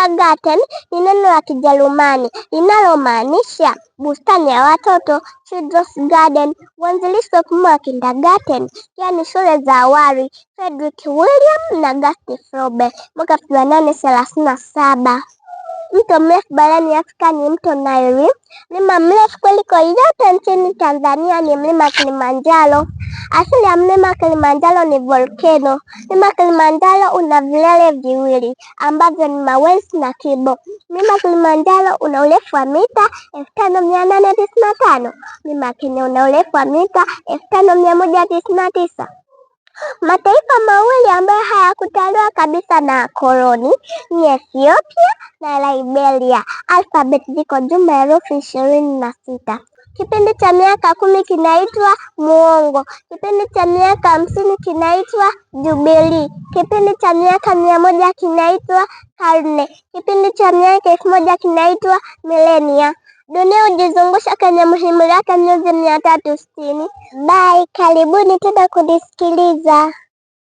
Kindergarten ni neno la Kijerumani linalomaanisha bustani ya watoto, children's garden. Mwanzilishi wa mfumo wa kindergarten yaani shule za awali Frederick William na August Frobe mwaka 1837. Mto mrefu barani Afrika ni mto Nile. Mlima mrefu kuliko yote nchini Tanzania ni mlima Kilimanjaro. Asili ya mlima Kilimanjaro ni volcano. Mlima Kilimanjaro una vilele viwili ambavyo ni Mawenzi na Kibo. Mlima Kilimanjaro una urefu wa mita 5895. Mlima Kenya una urefu wa mita 5199. Mataifa mawili ambayo hayakutaliwa kabisa na koloni ni Ethiopia na Liberia. Alfabeti ziko jumla ya herufi 26. Kipindi cha miaka 10 kinaitwa muongo. Kipindi cha miaka 50 kinaitwa jubilii. Kipindi cha miaka 100 kinaitwa karne. Kipindi cha miaka 1000 kinaitwa milenia. Dunia hujizungusha kwenye muhimili wake miezi 360. Bye, karibuni tena kunisikiliza.